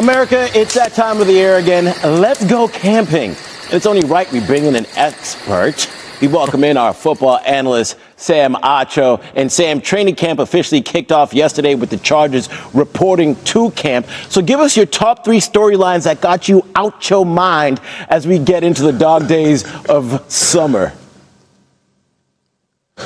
America, it's that time of the year again. Let's go camping. It's only right we bring in an expert. We welcome in our football analyst, Sam Acho. And Sam, training camp officially kicked off yesterday with the Chargers reporting to camp. So give us your top 3 storylines that got you out your mind as we get into the dog days of summer.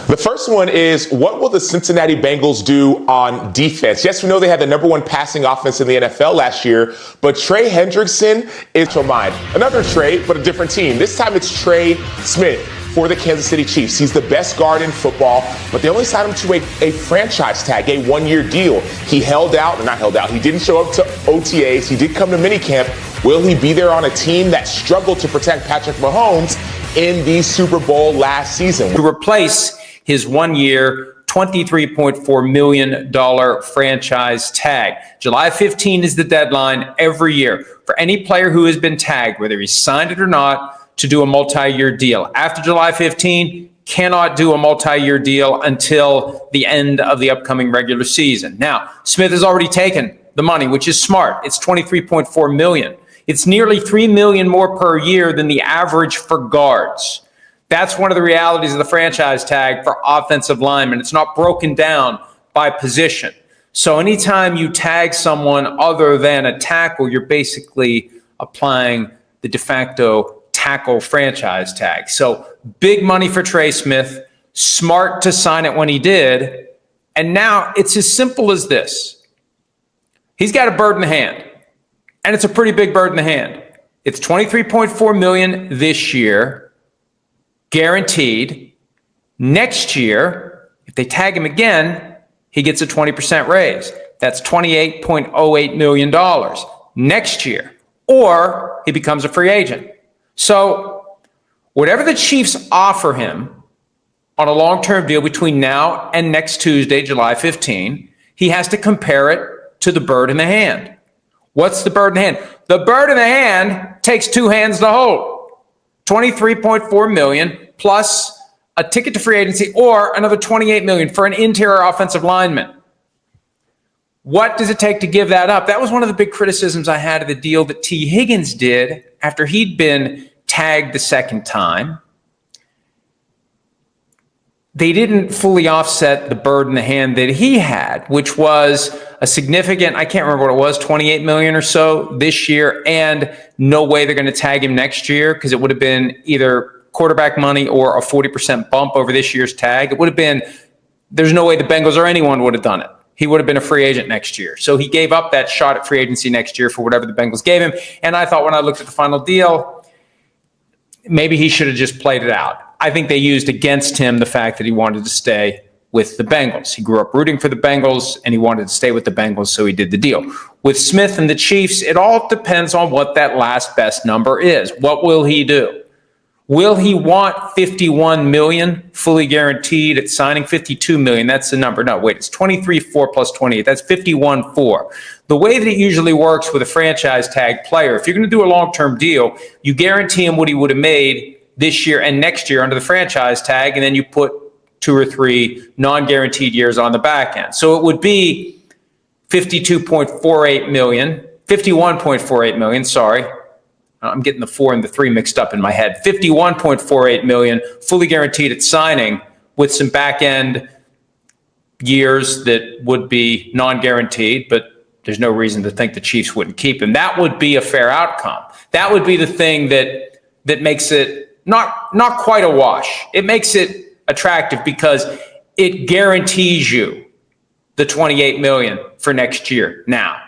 The first one is, what will the Cincinnati Bengals do on defense? Yes, we know they had the #1 passing offense in the NFL last year, but Trey Hendrickson is to mind. Another Trey, but a different team. This time it's Trey Smith for the Kansas City Chiefs. He's the best guard in football, but they only signed him to a franchise tag, a 1-year deal. He he didn't show up to OTAs. He did come to minicamp. Will he be there on a team that struggled to protect Patrick Mahomes in the Super Bowl last season? To replace his 1-year, $23.4 million franchise tag. July 15 is the deadline every year for any player who has been tagged, whether he signed it or not, to do a multi-year deal. After July 15, cannot do a multi-year deal until the end of the upcoming regular season. Now, Smith has already taken the money, which is smart. It's $23.4 million. It's nearly $3 million more per year than the average for guards. That's one of the realities of the franchise tag for offensive linemen. It's not broken down by position. So anytime you tag someone other than a tackle, you're basically applying the de facto tackle franchise tag. So big money for Trey Smith, smart to sign it when he did. And now it's as simple as this. He's got a bird in the hand, and it's a pretty big bird in the hand. It's $23.4 million this year. Guaranteed. Next year, if they tag him again, he gets a 20% raise. That's $28.08 million next year. Or he becomes a free agent. So whatever the Chiefs offer him on a long-term deal between now and next Tuesday, July 15, he has to compare it to the bird in the hand. What's the bird in the hand? The bird in the hand takes 2 hands to hold. $23.4 million plus a ticket to free agency or another $28 million for an interior offensive lineman. What does it take to give that up? That was one of the big criticisms I had of the deal that T. Higgins did after he'd been tagged the second time. They didn't fully offset the bird in the hand that he had, which was a significant, I can't remember what it was, $28 million or so this year, and no way they're going to tag him next year because it would have been either quarterback money or a 40% bump over this year's tag. It would have been, there's no way the Bengals or anyone would have done it. He would have been a free agent next year. So he gave up that shot at free agency next year for whatever the Bengals gave him. And I thought when I looked at the final deal, maybe he should have just played it out. I think they used against him the fact that he wanted to stay with the Bengals. He grew up rooting for the Bengals, and he wanted to stay with the Bengals, so he did the deal. With Smith and the Chiefs, it all depends on what that last best number is. What will he do? Will he want $51 million fully guaranteed at signing? $52 million, that's the number. No, wait, it's $23.4 plus $28. That's $51.4. The way that it usually works with a franchise tag player, if you're going to do a long-term deal, you guarantee him what he would have made this year and next year under the franchise tag, and then you put 2 or 3 non-guaranteed years on the back end. So it would be $51.48 million, sorry. I'm getting the 4 and the 3 mixed up in my head. $51.48 million fully guaranteed at signing with some back end years that would be non-guaranteed, but there's no reason to think the Chiefs wouldn't keep him. That would be a fair outcome. That would be the thing that makes it not quite a wash. It makes it attractive because it guarantees you the $28 million for next year. Now,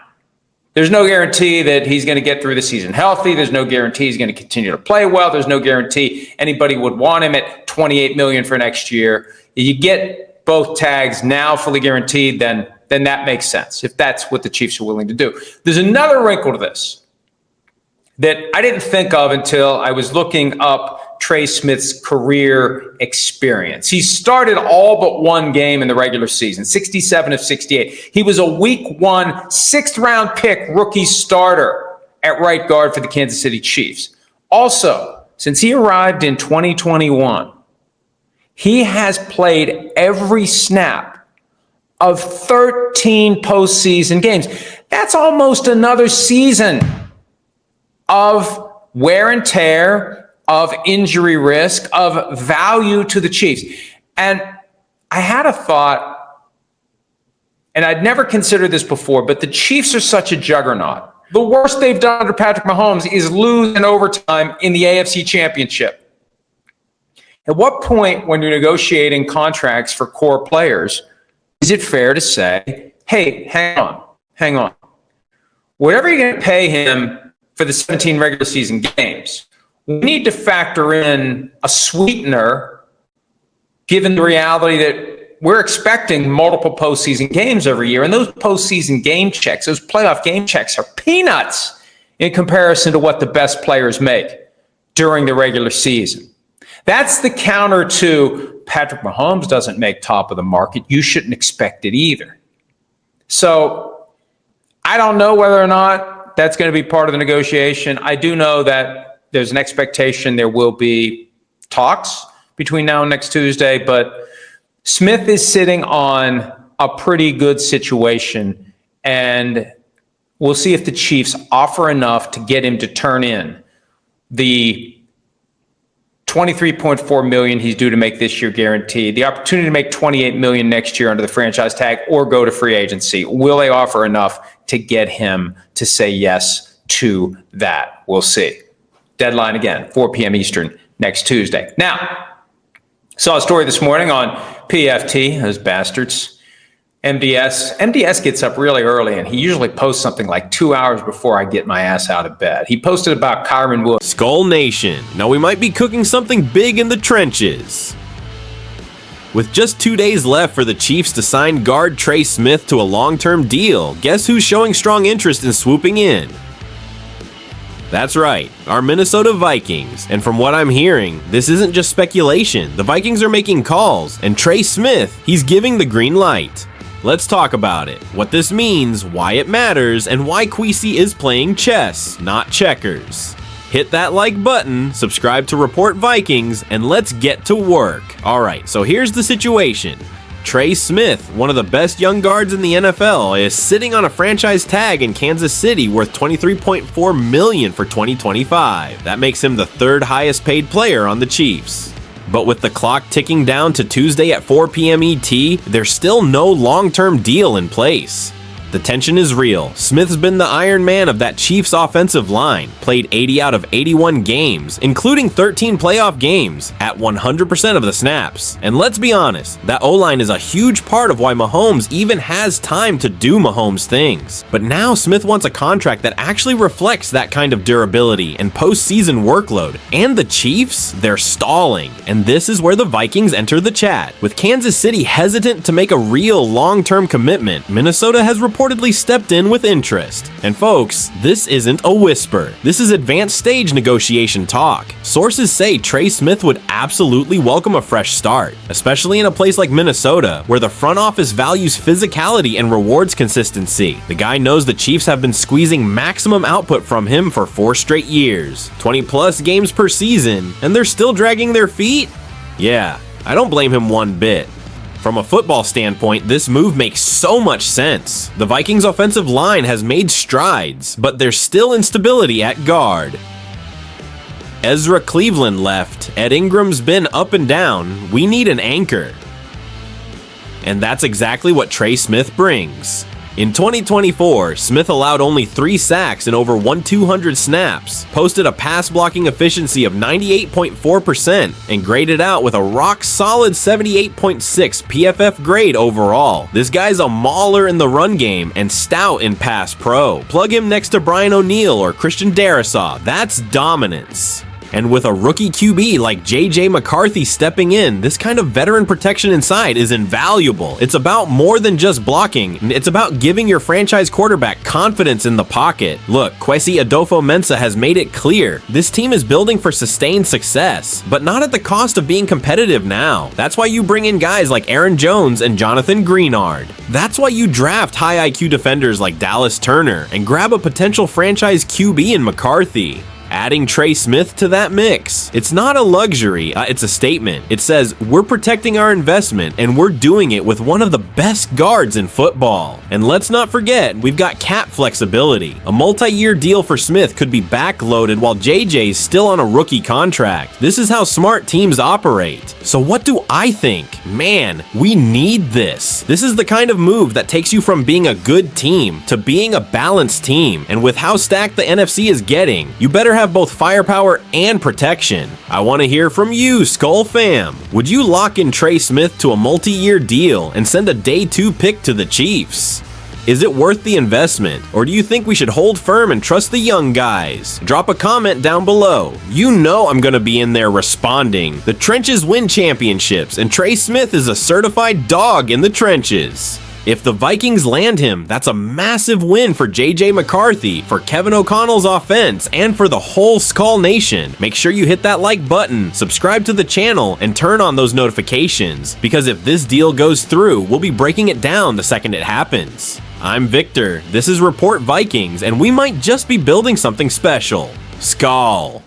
there's no guarantee that he's going to get through the season healthy. There's no guarantee he's going to continue to play well. There's no guarantee anybody would want him at $28 million for next year. You get both tags now fully guaranteed, then that makes sense if that's what the Chiefs are willing to do. There's another wrinkle to this that I didn't think of until I was looking up Trey Smith's career experience. He started all but one game in the regular season, 67 of 68. He was a week 1, 6th-round pick rookie starter at right guard for the Kansas City Chiefs. Also, since he arrived in 2021, he has played every snap of 13 postseason games. That's almost another season of wear and tear, of injury risk, of value to the Chiefs. And I had a thought, and I'd never considered this before, but the Chiefs are such a juggernaut. The worst they've done under Patrick Mahomes is lose in overtime in the AFC Championship. At what point, when you're negotiating contracts for core players, is it fair to say, hey, hang on. Whatever you're going to pay him for the 17 regular season games, we need to factor in a sweetener, given the reality that we're expecting multiple postseason games every year. And those postseason game checks, those playoff game checks, are peanuts in comparison to what the best players make during the regular season. That's the counter to Patrick Mahomes doesn't make top of the market. You shouldn't expect it either. So I don't know whether or not that's going to be part of the negotiation. I do know that there's an expectation there will be talks between now and next Tuesday, but Smith is sitting on a pretty good situation, and we'll see if the Chiefs offer enough to get him to turn in the $23.4 million he's due to make this year guaranteed, the opportunity to make $28 million next year under the franchise tag, or go to free agency. Will they offer enough to get him to say yes to that? We'll see. Deadline again, 4 p.m. Eastern next Tuesday. Now, saw a story this morning on PFT, those bastards. MDS gets up really early, and he usually posts something like 2 hours before I get my ass out of bed. He posted about Kyron Williams. Skull Nation. Now we might be cooking something big in the trenches. With just 2 days left for the Chiefs to sign guard Trey Smith to a long-term deal, guess who's showing strong interest in swooping in? That's right, our Minnesota Vikings. And from what I'm hearing, this isn't just speculation. The Vikings are making calls, and Trey Smith, he's giving the green light. Let's talk about it, what this means, why it matters, and why Kwesi is playing chess, not checkers. Hit that like button, subscribe to Report Vikings, and let's get to work. Alright, so here's the situation. Trey Smith, one of the best young guards in the NFL, is sitting on a franchise tag in Kansas City worth $23.4 million for 2025. That makes him the third highest paid player on the Chiefs. But with the clock ticking down to Tuesday at 4 p.m. ET, there's still no long-term deal in place. The tension is real. Smith's been the Iron Man of that Chiefs offensive line, played 80 out of 81 games, including 13 playoff games, at 100% of the snaps. And let's be honest, that O-line is a huge part of why Mahomes even has time to do Mahomes things. But now Smith wants a contract that actually reflects that kind of durability and postseason workload. And the Chiefs, they're stalling. And this is where the Vikings enter the chat. With Kansas City hesitant to make a real long-term commitment, Minnesota has reportedly stepped in with interest. And folks, this isn't a whisper. This is advanced stage negotiation talk. Sources say Trey Smith would absolutely welcome a fresh start, especially in a place like Minnesota, where the front office values physicality and rewards consistency. The guy knows the Chiefs have been squeezing maximum output from him for 4 straight years, 20 plus games per season, and they're still dragging their feet? Yeah, I don't blame him one bit. From a football standpoint, this move makes so much sense. The Vikings' offensive line has made strides, but there's still instability at guard. Ezra Cleveland left, Ed Ingram's been up and down, we need an anchor. And that's exactly what Trey Smith brings. In 2024, Smith allowed only 3 sacks in over 1,200 snaps, posted a pass blocking efficiency of 98.4%, and graded out with a rock-solid 78.6 PFF grade overall. This guy's a mauler in the run game and stout in pass pro. Plug him next to Brian O'Neill or Christian Darrisaw. That's dominance. And with a rookie QB like J.J. McCarthy stepping in, this kind of veteran protection inside is invaluable. It's about more than just blocking. It's about giving your franchise quarterback confidence in the pocket. Look, Kwesi Adofo-Mensah has made it clear. This team is building for sustained success, but not at the cost of being competitive now. That's why you bring in guys like Aaron Jones and Jonathan Greenard. That's why you draft high IQ defenders like Dallas Turner and grab a potential franchise QB in McCarthy. adding Trey Smith to that mix. It's not a luxury, it's a statement. It says, we're protecting our investment and we're doing it with one of the best guards in football. And let's not forget, we've got cap flexibility. A multi-year deal for Smith could be backloaded while JJ's still on a rookie contract. This is how smart teams operate. So what do I think? Man, we need this. This is the kind of move that takes you from being a good team to being a balanced team. And with how stacked the NFC is getting, you better have both firepower and protection. I want to hear from you, Skull fam. Would you lock in Trey Smith to a multi-year deal and send a day 2 pick to the Chiefs? Is it worth the investment, or do you think we should hold firm and trust the young guys? Drop a comment down below. You know I'm gonna be in there responding. The trenches win championships, and Trey Smith is a certified dog in the trenches. If the Vikings land him, that's a massive win for JJ McCarthy, for Kevin O'Connell's offense, and for the whole Skull Nation. Make sure you hit that like button, subscribe to the channel, and turn on those notifications, because if this deal goes through, we'll be breaking it down the second it happens. I'm Victor, this is Report Vikings, and we might just be building something special. Skull.